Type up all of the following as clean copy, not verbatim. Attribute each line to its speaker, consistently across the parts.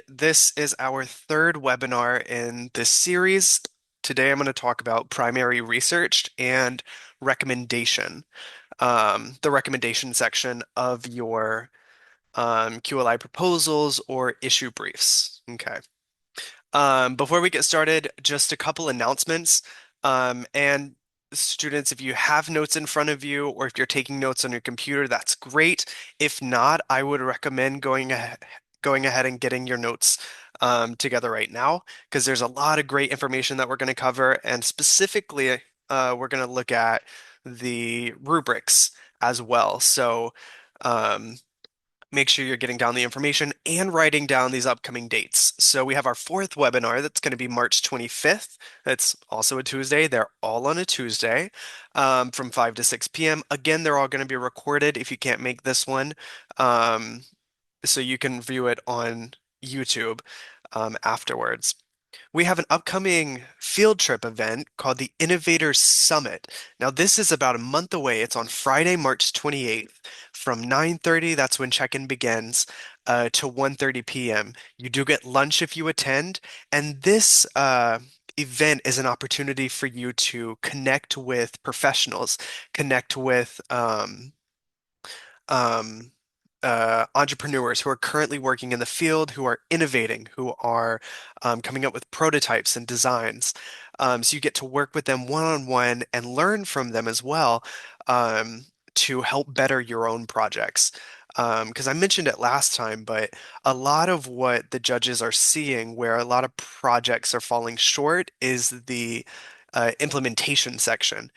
Speaker 1: This is our third webinar in this series. Today I'm going to talk about primary research and recommendation, the recommendation section of your QLI proposals or issue briefs. Okay. Before we get started, just a couple announcements. And students, if you have notes in front of you or if you're taking notes on your computer, that's great. If not, I would recommend going ahead and getting your notes together right now because there's a lot of great information that we're going to cover. And specifically, we're going to look at the rubrics as well. So, um, make sure you're getting down the information and writing down these upcoming dates. So we have our fourth webinar that's going to be March 25th. That's also a Tuesday. They're all on a Tuesday from 5 to 6 p.m. Again, they're all going to be recorded if you can't make this one. Um, so you can view it on YouTube afterwards. We have an upcoming field trip event called the Innovators Summit. Now, this is about a month away. It's on Friday, March 28th from 9:30, that's when check-in begins, to 1:30 p.m. You do get lunch if you attend, and this event is an opportunity for you to connect with professionals, connect with um, entrepreneurs who are currently working in the field, who are innovating, who are coming up with prototypes and designs. So you get to work with them one-on-one and learn from them as well to help better your own projects. Because I mentioned it last time, but a lot of what the judges are seeing, where a lot of projects are falling short, is the implementation section.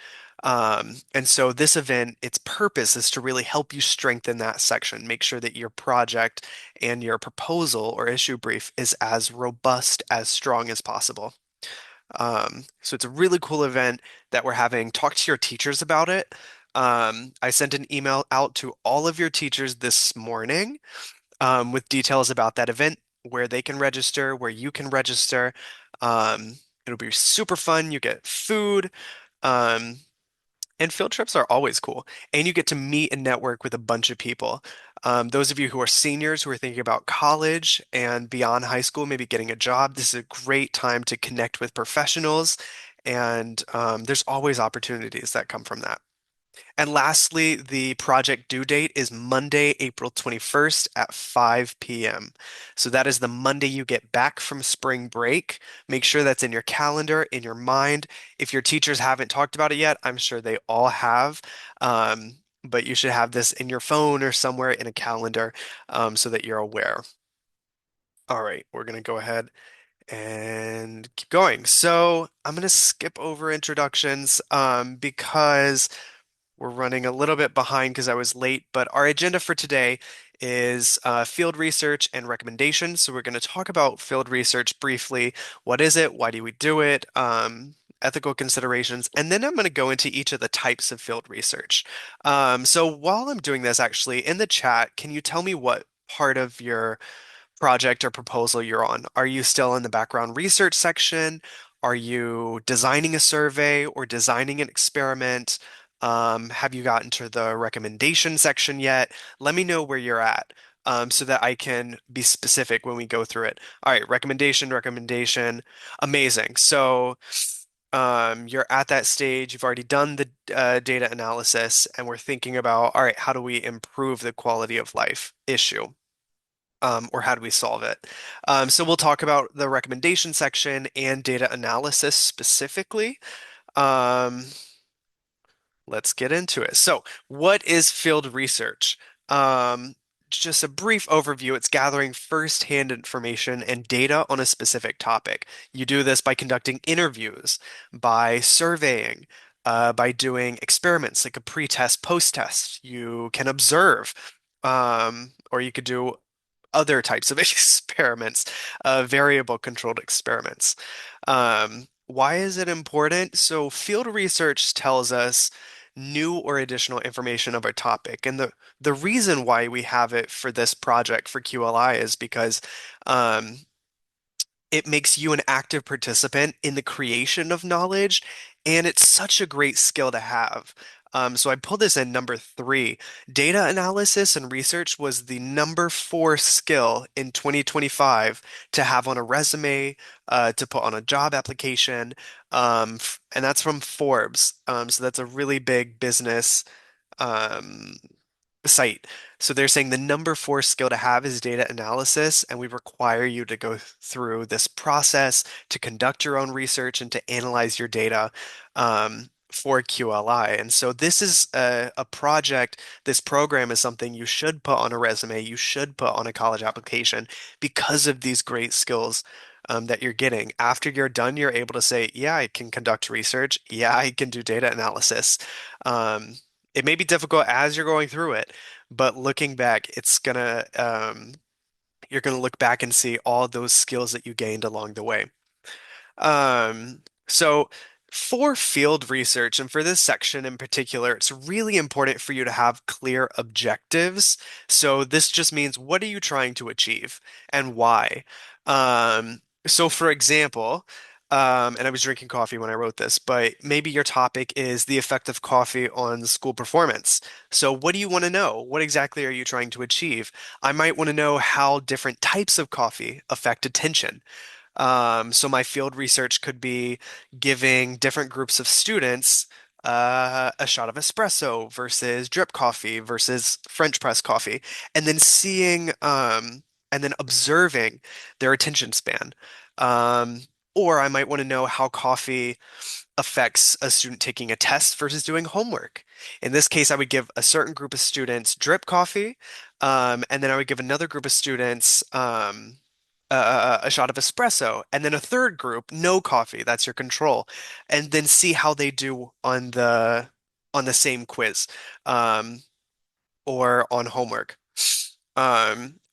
Speaker 1: And so this event, its purpose is to really help you strengthen that section, make sure that your project and your proposal or issue brief is as robust, as strong as possible. So it's a really cool event that we're having. Talk to your teachers about it. I sent an email out to all of your teachers this morning with details about that event, where they can register, where you can register. It'll be super fun. You get food. Um, and field trips are always cool. And you get to meet and network with a bunch of people. Those of you who are seniors who are thinking about college and beyond high school, maybe getting a job, this is a great time to connect with professionals. And there's always opportunities that come from that. And lastly, the project due date is Monday, April 21st at 5 p.m. So that is the Monday you get back from spring break. Make sure that's in your calendar, in your mind. If your teachers haven't talked about it yet, I'm sure they all have. But you should have this in your phone or somewhere in a calendar so that you're aware. All right, we're going to go ahead and keep going. So I'm going to skip over introductions because we're running a little bit behind because I was late, but our agenda for today is field research and recommendations. So we're going to talk about field research briefly. What is it? Why do we do it? Ethical considerations, and then I'm going to go into each of the types of field research. So while I'm doing this, actually, in the chat, can you tell me what part of your project or proposal you're on? Are you still in the background research section? Are you designing a survey or designing an experiment? Have you gotten to the recommendation section yet? Let me know where you're at so that I can be specific when we go through it. All right, recommendation, recommendation. Amazing. So you're at that stage. You've already done the data analysis, and we're thinking about, all right, how do we improve the quality of life issue? Or how do we solve it? So we'll talk about the recommendation section and data analysis specifically. Um, let's get into it. So, what is field research? Um, just a brief overview. It's gathering first-hand information and data on a specific topic. You do this by conducting interviews, by surveying, by doing experiments like a pre-test, post-test. You can observe, or you could do other types of experiments, variable controlled experiments. Why is it important? So, field research tells us new or additional information of a topic. And the reason why we have it for this project for QLI is because um, it makes you an active participant in the creation of knowledge, and it's such a great skill to have. So I pulled this in number three. Data analysis and research was the number four skill in 2025 to have on a resume, to put on a job application. And that's from Forbes. So that's a really big business um, site. So they're saying the number four skill to have is data analysis, and we require you to go through this process to conduct your own research and to analyze your data for QLI. And so this is a project, this program is something you should put on a resume, you should put on a college application because of these great skills. That you're getting. After you're done, you're able to say, yeah, I can conduct research. Yeah, I can do data analysis. Um, it may be difficult as you're going through it, but looking back, you're gonna look back and see all those skills that you gained along the way. So for field research and for this section in particular, it's really important for you to have clear objectives. So this just means what are you trying to achieve and why? So for example, and I was drinking coffee when I wrote this, but maybe your topic is the effect of coffee on school performance. So what do you want to know? What exactly are you trying to achieve? I might want to know how different types of coffee affect attention. So my field research could be giving different groups of students a shot of espresso versus drip coffee versus French press coffee, and then and then observing their attention span. Um, or I might want to know how coffee affects a student taking a test versus doing homework. In this case, I would give a certain group of students drip coffee, and then I would give another group of students a shot of espresso, and then a third group no coffee. That's your control, and then see how they do on the same quiz. Um, or on homework.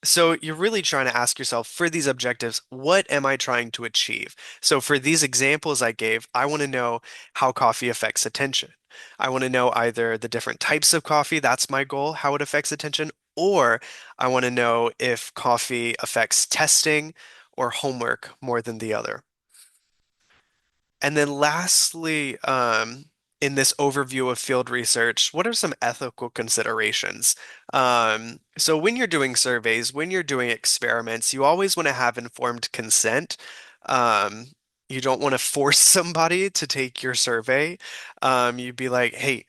Speaker 1: So you're really trying to ask yourself for these objectives, what am I trying to achieve? So for these examples I gave, I want to know how coffee affects attention. I want to know either the different types of coffee, that's my goal, how it affects attention, or I want to know if coffee affects testing or homework more than the other. And then lastly, in this overview of field research, what are some ethical considerations? So when you're doing surveys, when you're doing experiments, you always want to have informed consent. Um, you don't want to force somebody to take your survey. You'd be like, hey,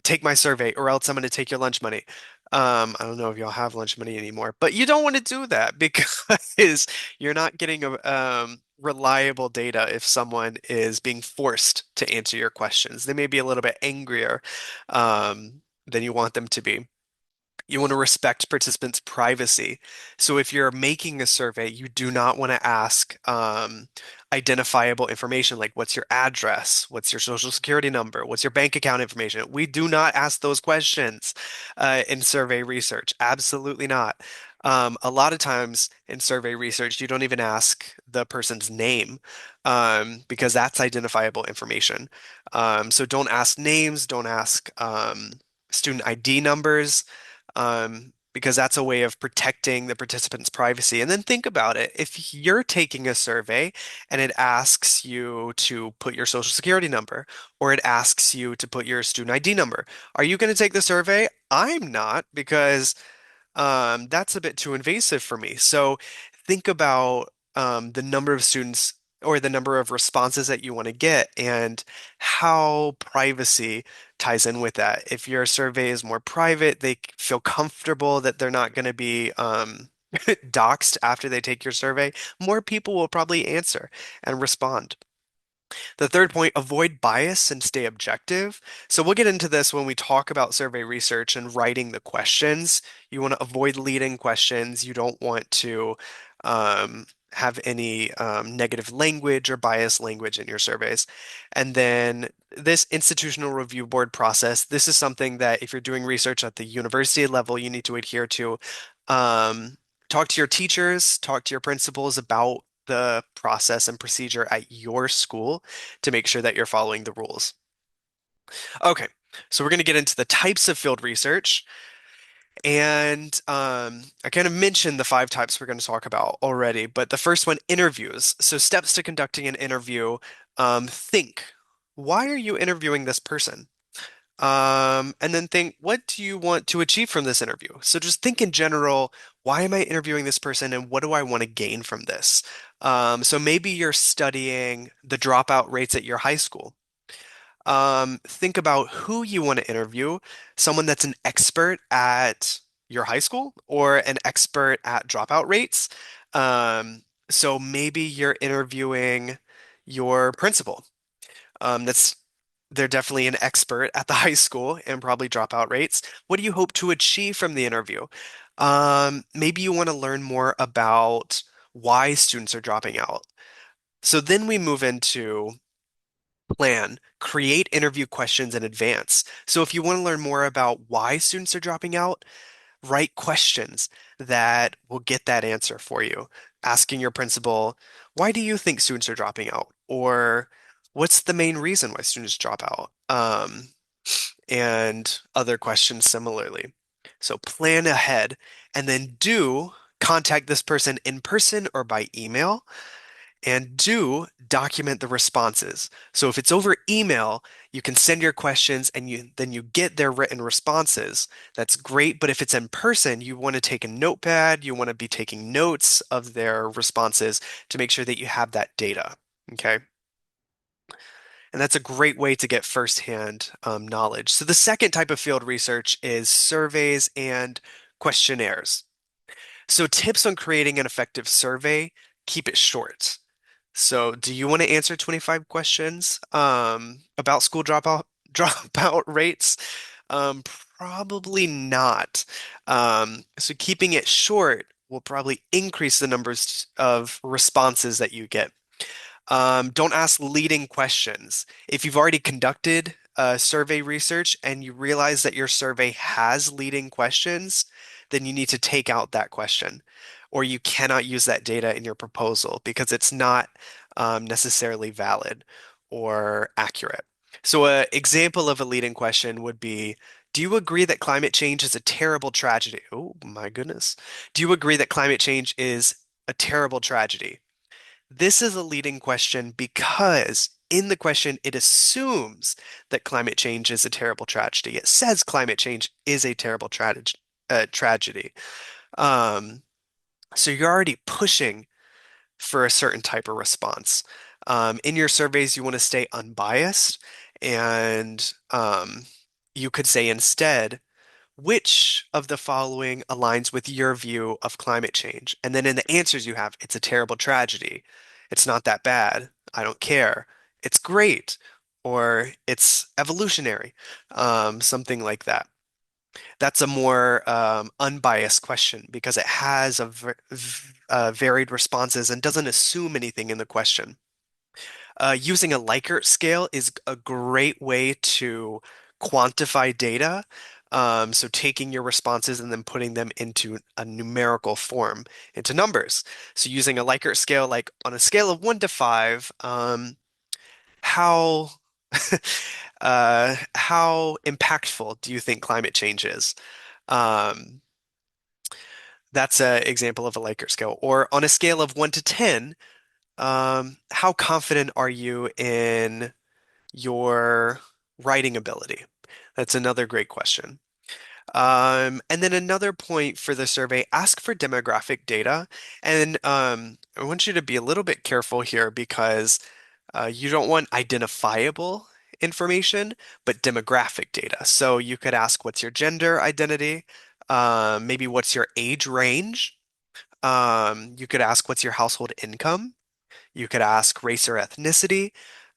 Speaker 1: take my survey or else I'm going to take your lunch money. I don't know if y'all have lunch money anymore, but you don't want to do that because you're not getting a reliable data if someone is being forced to answer your questions. They may be a little bit angrier than you want them to be. You want to respect participants' privacy. So if you're making a survey, you do not want to ask identifiable information like what's your address, what's your social security number, what's your bank account information. We do not ask those questions in survey research. Absolutely not. A lot of times in survey research, you don't even ask the person's name because that's identifiable information. So don't ask names, don't ask student ID numbers because that's a way of protecting the participant's privacy. And then think about it. If you're taking a survey and it asks you to put your social security number or it asks you to put your student ID number, are you going to take the survey? I'm not because that's a bit too invasive for me. So think about the number of students or the number of responses that you want to get and how privacy ties in with that. If your survey is more private, they feel comfortable that they're not going to be doxxed after they take your survey, more people will probably answer and respond. The third point, avoid bias and stay objective. So we'll get into this when we talk about survey research and writing the questions. You want to avoid leading questions. You don't want to have any negative language or biased language in your surveys. And then this institutional review board process, this is something that if you're doing research at the university level, you need to adhere to. Talk to your teachers, talk to your principals about the process and procedure at your school to make sure that you're following the rules. Okay, so we're going to get into the types of field research. And I kind of mentioned the five types we're going to talk about already, but the first one, interviews. So steps to conducting an interview. Think, why are you interviewing this person? And then think, what do you want to achieve from this interview? So just think in general, why am I interviewing this person and what do I want to gain from this? So maybe you're studying the dropout rates at your high school. Think about who you want to interview, someone that's an expert at your high school or an expert at dropout rates. So maybe you're interviewing your principal. That's They're definitely an expert at the high school and probably dropout rates. What do you hope to achieve from the interview? Maybe you want to learn more about why students are dropping out. So then we move into plan, create interview questions in advance. So if you want to learn more about why students are dropping out, write questions that will get that answer for you. Asking your principal, why do you think students are dropping out? Or what's the main reason why students drop out? And other questions similarly. So plan ahead and then do contact this person in person or by email and do document the responses. So if it's over email, you can send your questions and you get their written responses. That's great, but if it's in person, you want to take a notepad, you want to be taking notes of their responses to make sure that you have that data. Okay. And that's a great way to get firsthand knowledge. So the second type of field research is surveys and questionnaires. So tips on creating an effective survey, keep it short. So, do you want to answer 25 questions about school dropout rates? Um, Probably not. So keeping it short will probably increase the numbers of responses that you get. Don't ask leading questions. If you've already conducted survey research and you realize that your survey has leading questions, then you need to take out that question, or you cannot use that data in your proposal because it's not necessarily valid or accurate. So, an example of a leading question would be, do you agree that climate change is a terrible tragedy? Oh, my goodness. Do you agree that climate change is a terrible tragedy? This is a leading question because in the question, it assumes that climate change is a terrible tragedy. It says climate change is a terrible tragedy. Um, so you're already pushing for a certain type of response. In your surveys, you want to stay unbiased, and you could say instead, which of the following aligns with your view of climate change? And then in the answers you have, it's a terrible tragedy. It's not that bad. I don't care. It's great. Or it's evolutionary. Something like that. That's a more unbiased question because it has varied responses and doesn't assume anything in the question. Using a Likert scale is a great way to quantify data. So taking your responses and then putting them into a numerical form, into numbers. So using a Likert scale, like on a scale of 1 to 5, how how impactful do you think climate change is? Um, that's an example of a Likert scale. Or on a scale of 1 to 10, how confident are you in your writing ability? That's another great question. And then another point for the survey, ask for demographic data. And I want you to be a little bit careful here because you don't want identifiable information, but demographic data. So you could ask, what's your gender identity? Maybe what's your age range? You could ask, what's your household income? You could ask race or ethnicity.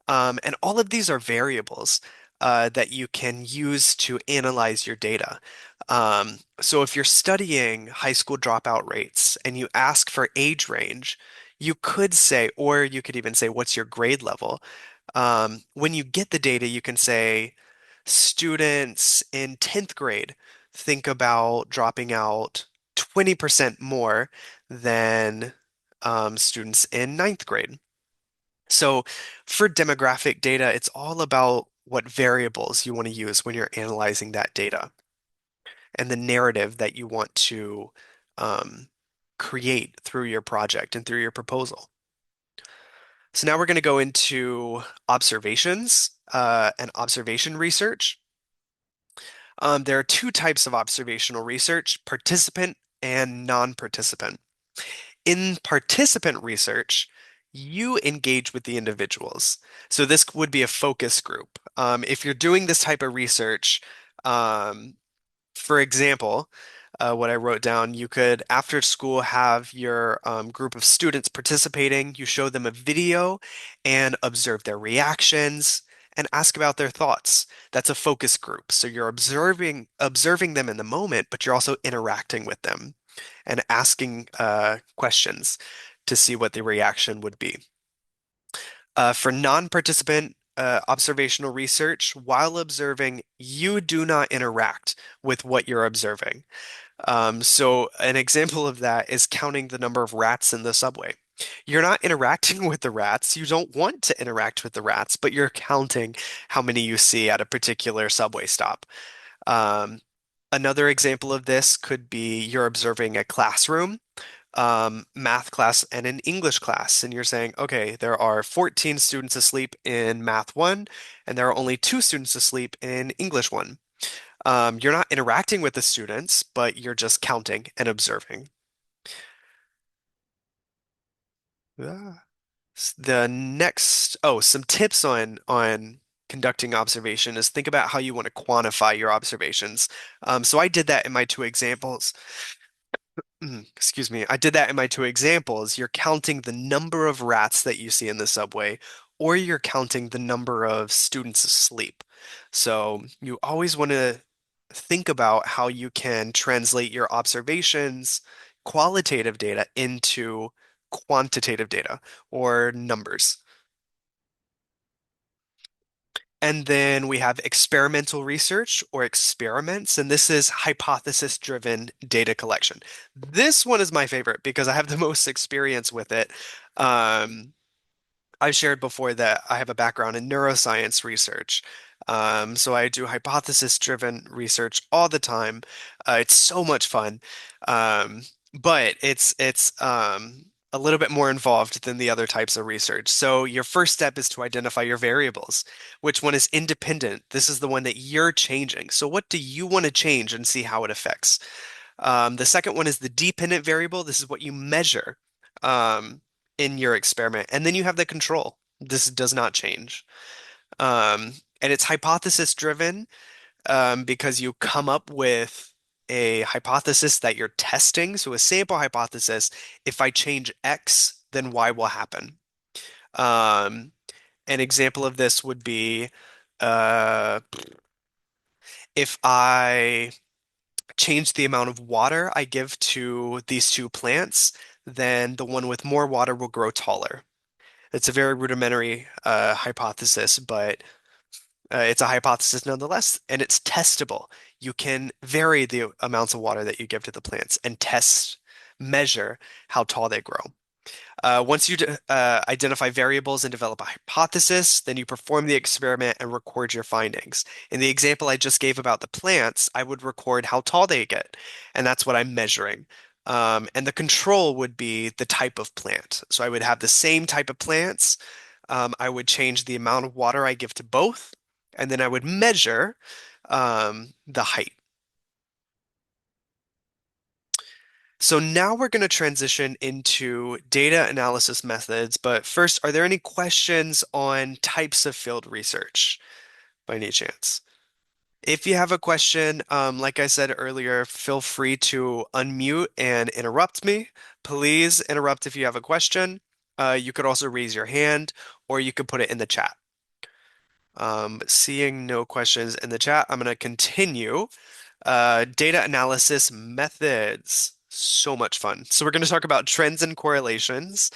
Speaker 1: And all of these are variables that you can use to analyze your data. So if you're studying high school dropout rates and you ask for age range, you could say, or you could even say, what's your grade level? When you get the data, you can say, students in 10th grade think about dropping out 20% more than students in ninth grade. So for demographic data, it's all about what variables you want to use when you're analyzing that data and the narrative that you want to um, create through your project and through your proposal. So now we're going to go into observations and observation research. There are two types of observational research, participant and non-participant. In participant research, you engage with the individuals. So this would be a focus group. If you're doing this type of research, um, for example, what I wrote down, you could, after school, have your group of students participating. You show them a video and observe their reactions and ask about their thoughts. That's a focus group. So you're observing them in the moment, but you're also interacting with them and asking questions to see what the reaction would be. For non-participant observational research, while observing, you do not interact with what you're observing. So an example of that is counting the number of rats in the subway. You're not interacting with the rats. You don't want to interact with the rats, but you're counting how many you see at a particular subway stop. Um, Another example of this could be you're observing a classroom, math class and an English class, and you're saying, okay, there are 14 students asleep in math one, and there are only two students asleep in English one. You're not interacting with the students, but you're just counting and observing. Ah. The next, oh, some tips on conducting observation is think about how you want to quantify your observations. So I did that in my two examples. Excuse me. I did that in my two examples. You're counting the number of rats that you see in the subway, or you're counting the number of students asleep. So you always want to think about how you can translate your observations, qualitative data, into quantitative data or numbers. And then we have experimental research or experiments, and this is hypothesis-driven data collection. This one is my favorite because I have the most experience with it. Um, I've shared before that I have a background in neuroscience research. So I do hypothesis-driven research all the time. It's so much fun. But it's a little bit more involved than the other types of research. So your first step is to identify your variables. Which one is independent? This is the one that you're changing. So what do you want to change and see how it affects? The second one is the dependent variable. This is what you measure in your experiment. And then you have the control. This does not change. And it's hypothesis driven because you come up with a hypothesis that you're testing. So a sample hypothesis, if I change X, then Y will happen. Um, an example of this would be uh, if I change the amount of water I give to these two plants, then the one with more water will grow taller. It's a very rudimentary hypothesis, but it's a hypothesis nonetheless, and it's testable. You can vary the amounts of water that you give to the plants and measure how tall they grow. Once you identify variables and develop a hypothesis, then you perform the experiment and record your findings. In the example I just gave about the plants, I would record how tall they get, and that's what I'm measuring. And the control would be the type of plant. So I would have the same type of plants. I would change the amount of water I give to both, and then I would measure the height. So now we're going to transition into data analysis methods, but first, are there any questions on types of field research by any chance? If you have a question, like I said earlier, feel free to unmute and interrupt me. Please interrupt if you have a question. You could also raise your hand or you could put it in the chat. Seeing no questions in the chat, I'm going to continue. Data analysis methods. So much fun. So we're going to talk about trends and correlations.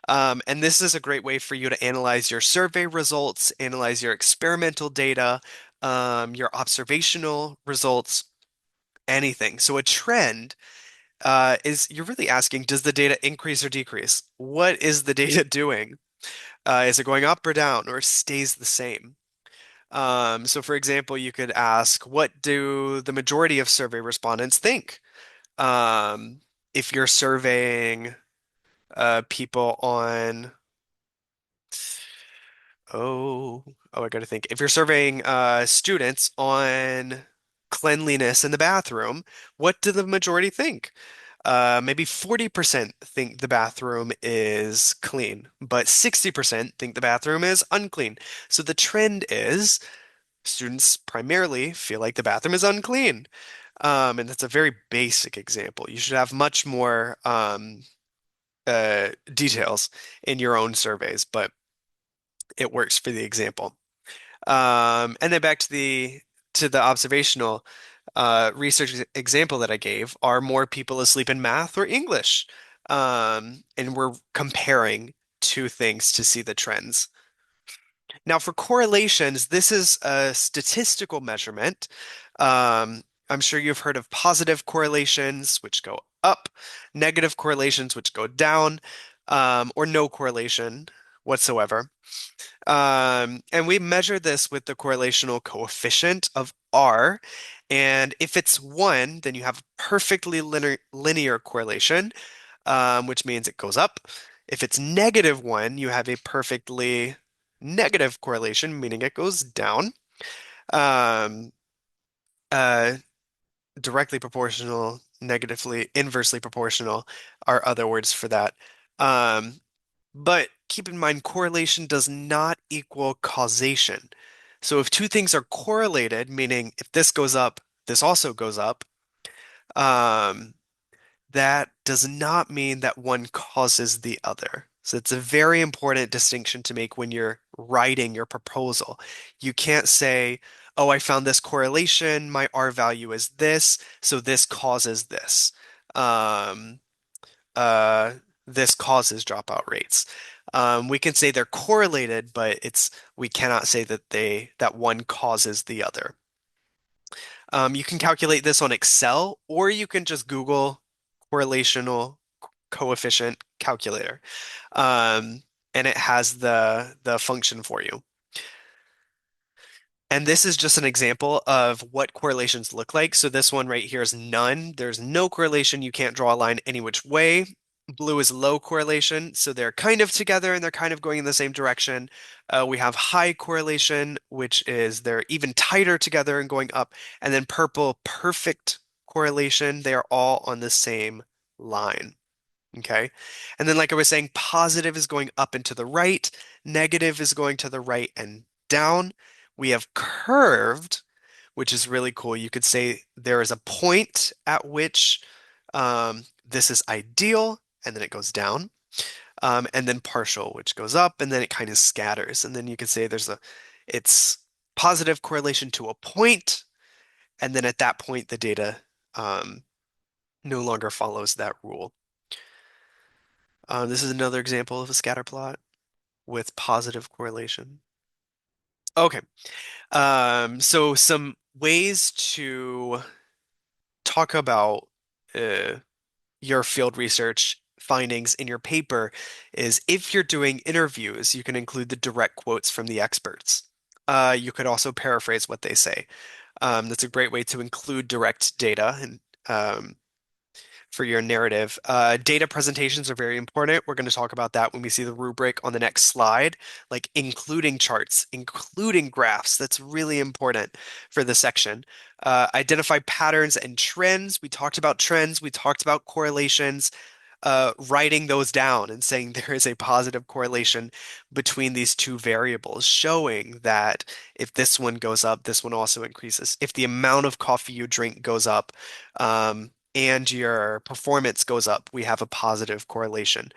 Speaker 1: And this is a great way for you to analyze your survey results, analyze your experimental data, your observational results, anything. So a trend is you're really asking, does the data increase or decrease? What is the data doing? Is it going up or down or stays the same? So for example, you could ask, what do the majority of survey respondents think? Um, if you're surveying people on, oh, I got to think. If you're surveying students on cleanliness in the bathroom, what do the majority think? Maybe 40% think the bathroom is clean, but 60% think the bathroom is unclean. So the trend is students primarily feel like the bathroom is unclean. And that's a very basic example. You should have much more details in your own surveys, but it works for the example. And then back to the observational research example that I gave, are more people asleep in math or English? And we're comparing two things to see the trends. Now, for correlations, this is a statistical measurement. I'm sure you've heard of positive correlations, which go up, negative correlations, which go down, or no correlation whatsoever. And we measure this with the correlational coefficient of R. And if it's 1, then you have a perfectly linear correlation, which means it goes up. If it's -1, you have a perfectly negative correlation, meaning it goes down. Um, uh, Directly proportional, negatively, inversely proportional are other words for that. Um, but keep in mind, correlation does not equal causation. So if two things are correlated, meaning if this goes up, this also goes up, um, that does not mean that one causes the other. So it's a very important distinction to make when you're writing your proposal. You can't say, oh, I found this correlation, my R value is this, so this causes this. Um, uh, this causes dropout rates. We can say they're correlated, but we cannot say that one causes the other. You can calculate this on Excel, or you can just Google correlational coefficient calculator, and it has the function for you. And this is just an example of what correlations look like. So this one right here is none. There's no correlation. You can't draw a line any which way. Blue is low correlation, so they're kind of together and they're kind of going in the same direction. We have high correlation, which is they're even tighter together and going up. And then purple, perfect correlation. They are all on the same line. Okay. And then, like I was saying, positive is going up and to the right, negative is going to the right and down. We have curved, which is really cool. You could say there is a point at which this is ideal, and then it goes down. And then partial, which goes up, and then it kind of scatters. And then you could say it's positive correlation to a point, and then at that point, the data um, no longer follows that rule. This is another example of a scatter plot with positive correlation. Okay. So some ways to talk about uh, your field research findings in your paper is if you're doing interviews, you can include the direct quotes from the experts. You could also paraphrase what they say. That's a great way to include direct data and for your narrative. Data presentations are very important. We're going to talk about that when we see the rubric on the next slide, like including charts, including graphs. That's really important for the section. Identify patterns and trends. We talked about trends. We talked about correlations. Writing those down and saying there is a positive correlation between these two variables, showing that if this one goes up, this one also increases. If the amount of coffee you drink goes up, and your performance goes up, we have a positive correlation.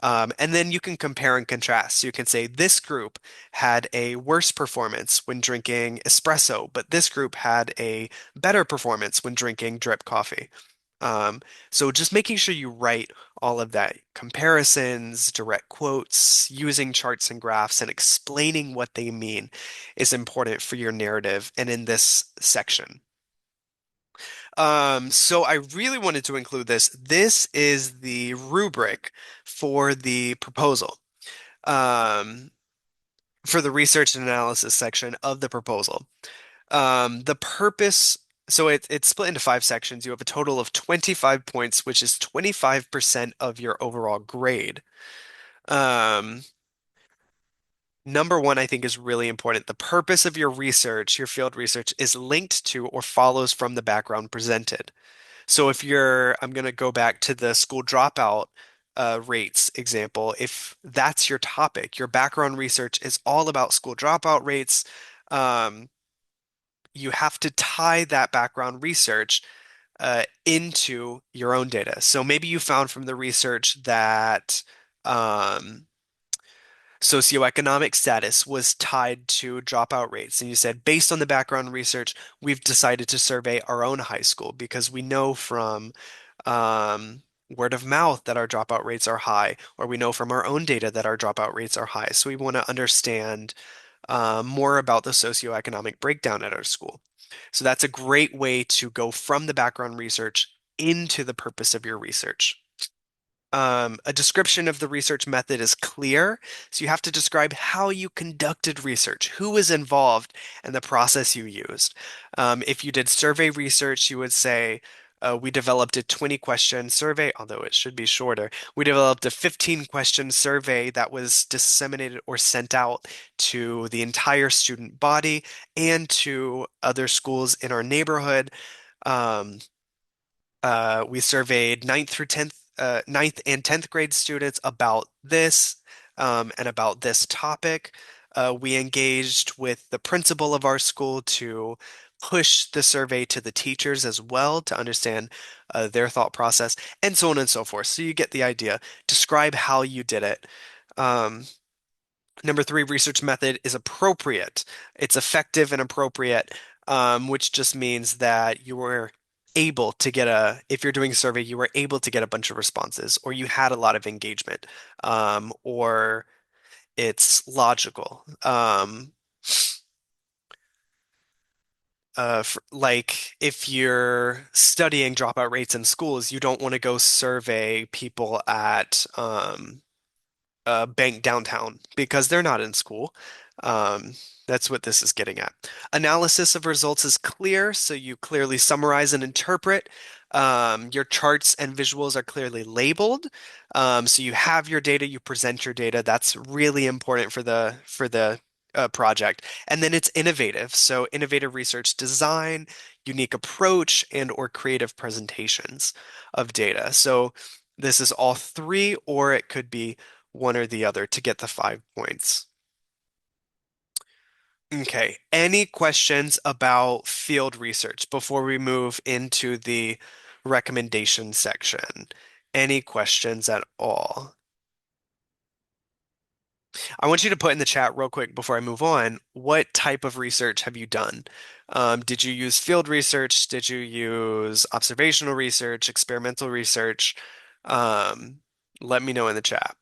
Speaker 1: And then you can compare and contrast. So you can say this group had a worse performance when drinking espresso, but this group had a better performance when drinking drip coffee. So just making sure you write all of that comparisons, direct quotes, using charts and graphs, and explaining what they mean is important for your narrative and in this section. So I really wanted to include this. This is the rubric for the proposal, um, for the research and analysis section of the proposal. The purpose, so it's split into 5 sections. You have a total of 25 points, which is 25% of your overall grade. Um, Number one, I think is really important. The purpose of your research, your field research, is linked to or follows from the background presented. So if you're, I'm going to go back to the school dropout rates example. If that's your topic, your background research is all about school dropout rates. Um, you have to tie that background research into your own data. So maybe you found from the research that um, socioeconomic status was tied to dropout rates. And you said, based on the background research, we've decided to survey our own high school because we know from word of mouth that our dropout rates are high, or we know from our own data that our dropout rates are high. So we want to understand more about the socioeconomic breakdown at our school. So that's a great way to go from the background research into the purpose of your research. A description of the research method is clear, so you have to describe how you conducted research, who was involved, and the process you used. If you did survey research, you would say, we developed a 20 question survey, although it should be shorter. We developed a 15 question survey that was disseminated or sent out to the entire student body and to other schools in our neighborhood. Um, we surveyed ninth and 10th grade students about this and about this topic. We engaged with the principal of our school to push the survey to the teachers as well to understand their thought process, and so on and so forth. So you get the idea. Describe how you did it. Um, Number three, research method is appropriate. It's effective and appropriate, which just means that you were able to get if you're doing a survey, you were able to get a bunch of responses, or you had a lot of engagement, or it's logical. Like if you're studying dropout rates in schools, you don't want to go survey people at bank downtown because they're not in school. Um, that's what this is getting at. Analysis of results is clear, so you clearly summarize and interpret. Your charts and visuals are clearly labeled. So you have your data, you present your data. That's really important for the project. And then it's innovative. So innovative research design, unique approach, and or creative presentations of data. So this is all three, or it could be one or the other to get the 5 points. Okay, any questions about field research before we move into the recommendation section? Any questions at all? I want you to put in the chat real quick before I move on, what type of research have you done? Did you use field research? Did you use observational research, experimental research? Um, Let me know in the chat.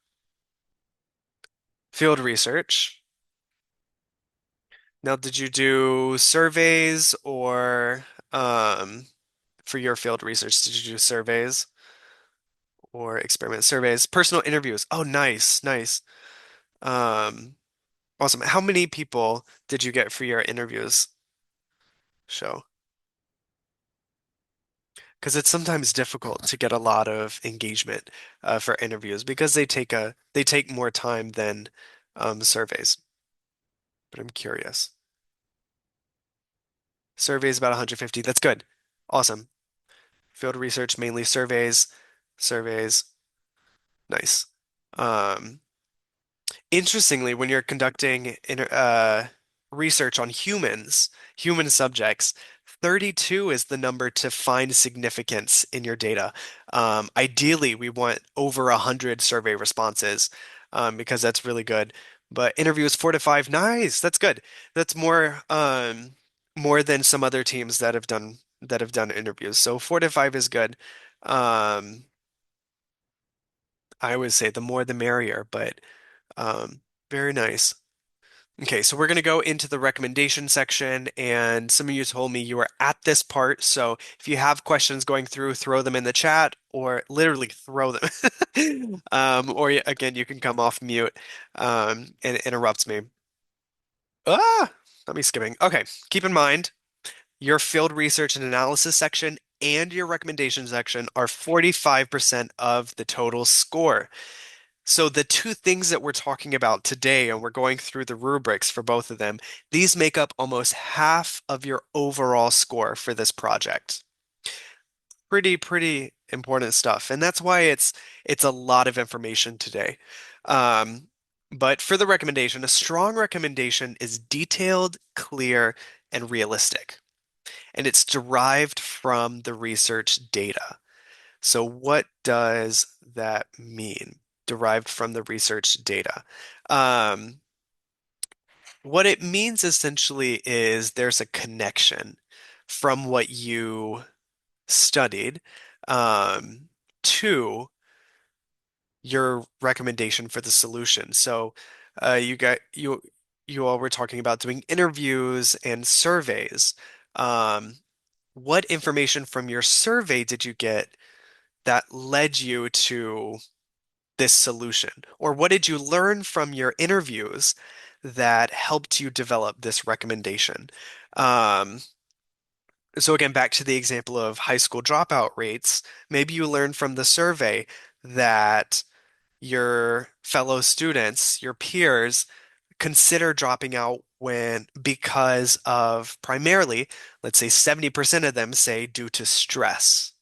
Speaker 1: Field research. Now, did you do surveys or for your field research, did you do surveys or experiment surveys? Personal interviews. Oh, nice, nice. Um, awesome. How many people did you get for your interviews show? Because it's sometimes difficult to get a lot of engagement for interviews because they take more time than surveys. But I'm curious. Surveys about 150. That's good. Awesome. Field research, mainly surveys, surveys. Nice. Um, Interestingly, when you're conducting research on human subjects, 32 is the number to find significance in your data. Ideally, we want over 100 survey responses because that's really good. But interviews 4 to 5, nice. That's good. That's more than some other teams that have done interviews. So 4 to 5 is good. Um, I would say the more the merrier, but very nice. Okay, so we're going to go into the recommendation section, and some of you told me you were at this part. So if you have questions going through, throw them in the chat or literally throw them. Again, you can come off mute and interrupt me. Ah, let me skipping. Okay, keep in mind your field research and analysis section and your recommendation section are 45% of the total score. So the two things that we're talking about today, and we're going through the rubrics for both of them, these make up almost half of your overall score for this project. Pretty important stuff. And that's why it's a lot of information today. Um, but for the recommendation, a strong recommendation is detailed, clear, and realistic. And it's derived from the research data. So what does that mean? Derived from the research data. Um, what it means essentially is there's a connection from what you studied um, to your recommendation for the solution. So you got you all were talking about doing interviews and surveys. Um, what information from your survey did you get that led you to this solution? Or what did you learn from your interviews that helped you develop this recommendation? Um, so again, back to the example of high school dropout rates, maybe you learned from the survey that your fellow students, your peers, consider dropping out when because of primarily, let's say 70% of them say due to stress.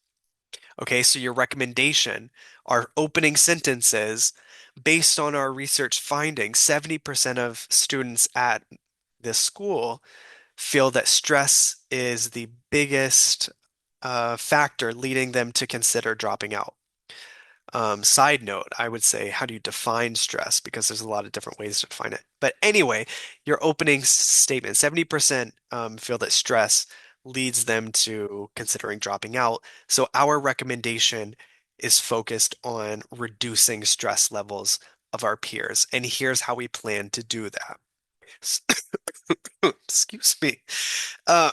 Speaker 1: Okay, so your recommendation, our opening sentences, based on our research findings, 70% of students at this school feel that stress is the biggest factor leading them to consider dropping out. Side note, I would say, how do you define stress? Because there's a lot of different ways to define it. But anyway, your opening statement, 70% feel that stress leads them to considering dropping out. So our recommendation is focused on reducing stress levels of our peers. And here's how we plan to do that. Excuse me. Uh,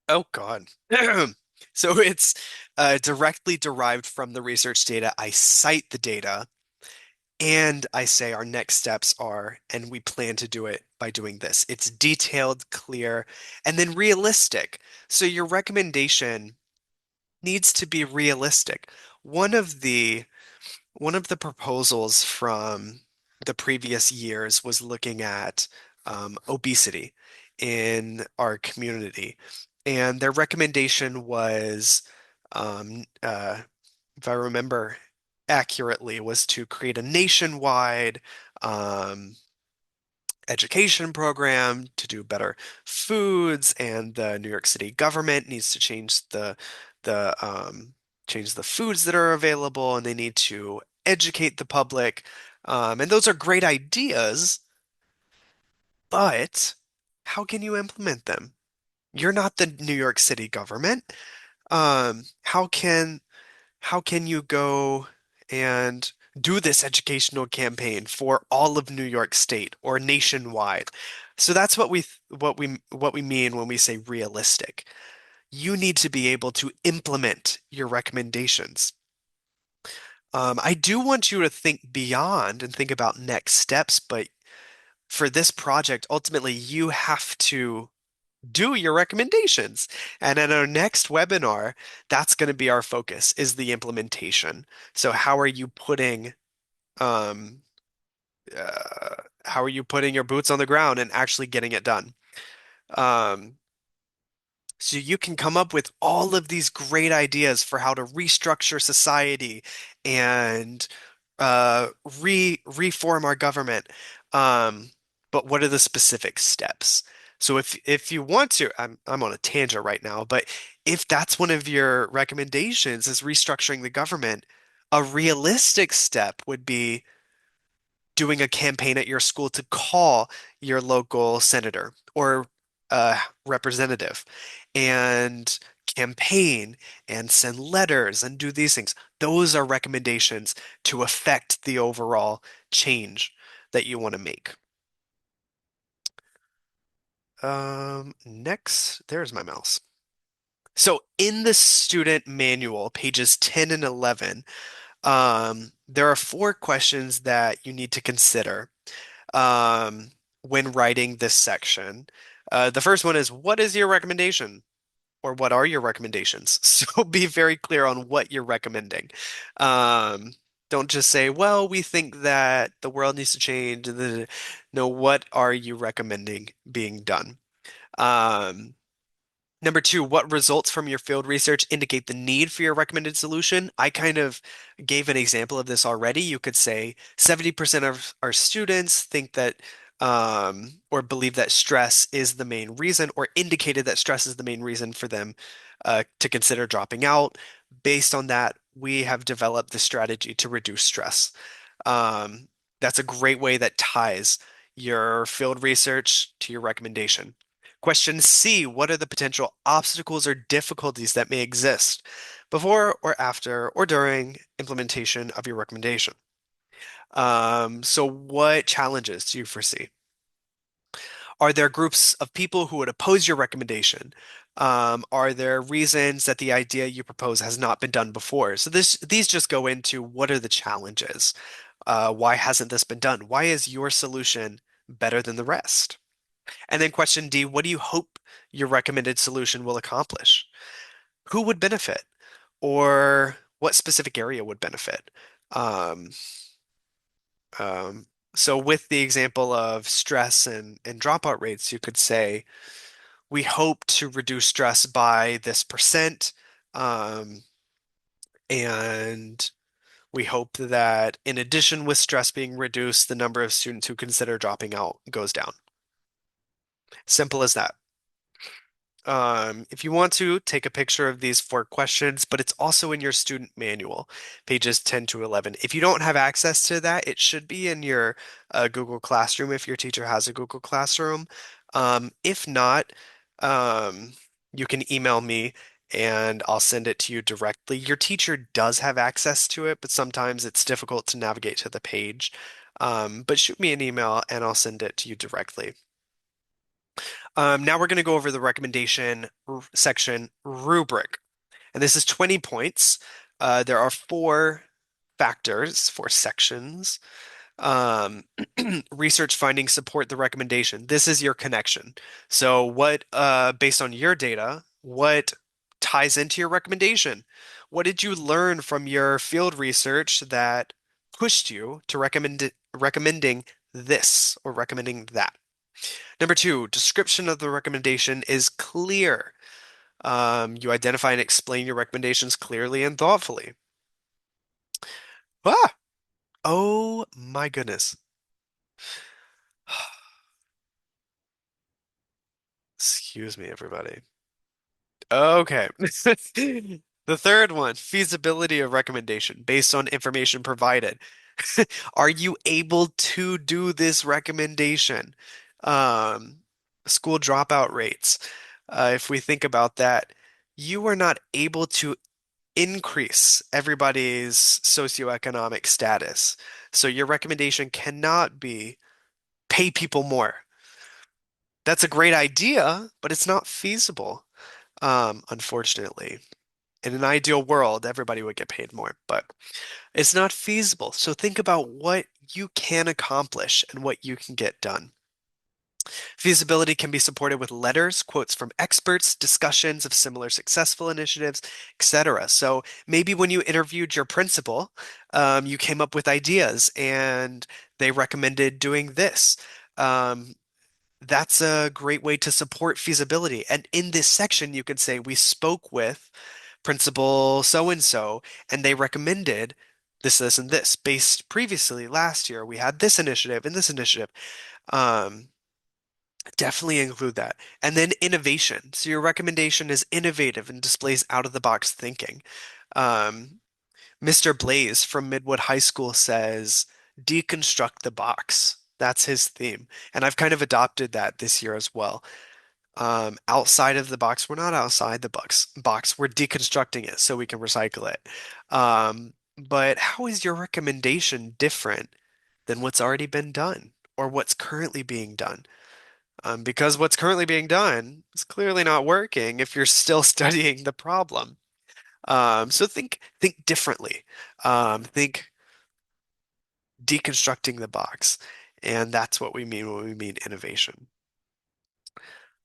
Speaker 1: oh God. So it's directly derived from the research data. I cite the data and I say our next steps are, and we plan to do it by doing this. It's detailed, clear, and then realistic. So your recommendation needs to be realistic. One of the one of the proposals from the previous years was looking at obesity in our community. And their recommendation was, if I remember accurately, was to create a nationwide um, education program to do better foods, and the New York City government needs to the change the foods that are available, and they need to educate the public. And those are great ideas, but how can you implement them? You're not the New York City government. Um, how can how can you go and do this educational campaign for all of New York State or nationwide? So that's what we mean when we say realistic. You need to be able to implement your recommendations. I do want you to think beyond and think about next steps, but for this project, ultimately, you have to do your recommendations. And at our next webinar, that's going to be our focus, is the implementation. So um, how are you putting your boots on the ground and actually getting it done? Um, so you can come up with all of these great ideas for how to restructure society and reform our government. Um, but what are the specific steps? So if you want to, I'm on a tangent right now, but if that's one of your recommendations is restructuring the government, a realistic step would be doing a campaign at your school to call your local senator or representative and campaign and send letters and do these things. Those are recommendations to affect the overall change that you want to make. Next, there's my mouse. So in the student manual, pages 10 and 11, there are four questions that you need to consider when writing this section. The first one is, what is your recommendation? Or what are your recommendations? So be very clear on what you're recommending. Um, Don't just say, well, we think that the world needs to change. No, what are you recommending being done? Um, Number two, what results from your field research indicate the need for your recommended solution? I kind of gave an example of this already. You could say 70% of our students think that or believe that stress is the main reason, or indicated that stress is the main reason for them to consider dropping out. Based on that, we have developed the strategy to reduce stress. Um, that's a great way that ties your field research to your recommendation. Question C, what are the potential obstacles or difficulties that may exist before or after or during implementation of your recommendation? So what challenges do you foresee? Are there groups of people who would oppose your recommendation? Are there reasons that the idea you propose has not been done before? So these just go into what are the challenges? Why hasn't this been done? Why is your solution better than the rest? And then question D, what do you hope your recommended solution will accomplish? Who would benefit? Or what specific area would benefit? Um, so with the example of stress and dropout rates, you could say, we hope to reduce stress by this percent. Um, and we hope that in addition with stress being reduced, the number of students who consider dropping out goes down. Simple as that. If you want to, take a picture of these four questions, but it's also in your student manual, pages 10 to 11. If you don't have access to that, it should be in your Google Classroom if your teacher has a Google Classroom. If not, um, you can email me and I'll send it to you directly. Your teacher does have access to it, but sometimes it's difficult to navigate to the page. But shoot me an email and I'll send it to you directly. Now we're going to go over the recommendation section rubric, and this is 20 points. There are four factors, four sections. Um, Research findings support the recommendation. This is your connection. So based on your data, what ties into your recommendation? What did you learn from your field research that pushed you to recommending this or recommending that? Number two, description of the recommendation is clear. You identify and explain your recommendations clearly and thoughtfully. Ah, oh my goodness. Excuse me, everybody. Okay. The third one, feasibility of recommendation based on information provided. Are you able to do this recommendation? Um, School dropout rates. If we think about that, you are not able to increase everybody's socioeconomic status. So your recommendation cannot be pay people more. That's a great idea, but it's not feasible, unfortunately. In an ideal world, everybody would get paid more, but it's not feasible. So think about what you can accomplish and what you can get done. Feasibility can be supported with letters, quotes from experts, discussions of similar successful initiatives, etc. So maybe when you interviewed your principal, you came up with ideas and they recommended doing this. Um, that's a great way to support feasibility. And in this section, you can say, we spoke with principal so and so, and they recommended this, this, and this. Based previously last year, we had this initiative and this initiative. Um, Definitely include that. And then innovation. So your recommendation is innovative and displays out of the box thinking. Um, Mr. Blaze from Midwood High School says, deconstruct the box. That's his theme. And I've kind of adopted that this year as well. Outside of the box, we're not outside the box. We're deconstructing it so we can recycle it. But how is your recommendation different than what's already been done or what's currently being done? Because what's currently being done is clearly not working if you're still studying the problem. So think differently. Think deconstructing the box. And that's what we mean when we mean innovation.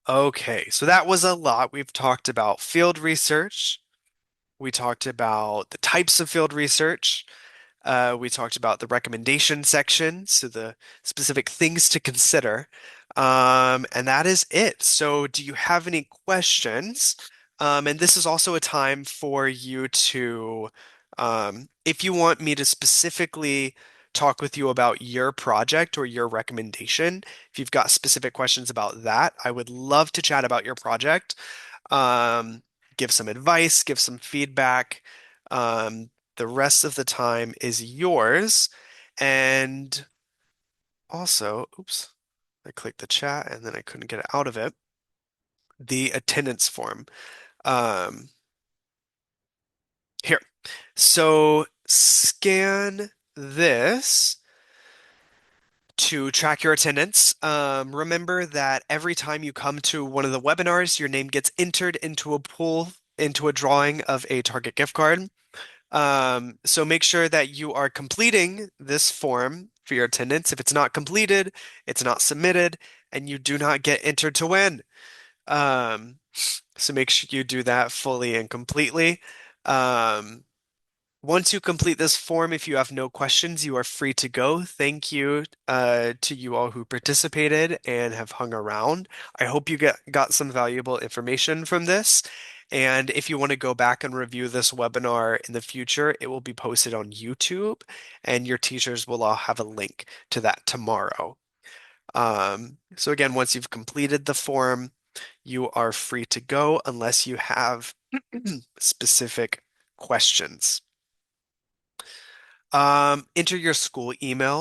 Speaker 1: Okay, so that was a lot. We've talked about field research. We talked about the types of field research. We talked about the recommendation section, so the specific things to consider. And that is it. So, do you have any questions? And this is also a time for you to, if you want me to specifically talk with you about your project or your recommendation, if you've got specific questions about that, I would love to chat about your project, um, give some advice, give some feedback. The rest of the time is yours. And also, oops, I clicked the chat and then I couldn't get out of it. The attendance form. Um, Here. So scan this to track your attendance. Remember that every time you come to one of the webinars, your name gets entered into a pool, into a drawing of a Target gift card. So make sure that you are completing this form for your attendance. If it's not completed, it's not submitted, and you do not get entered to win. Um, so make sure you do that fully and completely. Um, Once you complete this form, if you have no questions, you are free to go. Thank you to you all who participated and have hung around. I hope you got some valuable information from this. And if you want to go back and review this webinar in the future, it will be posted on YouTube, and your teachers will all have a link to that tomorrow. So again, once you've completed the form, you are free to go unless you have specific questions. Enter your school email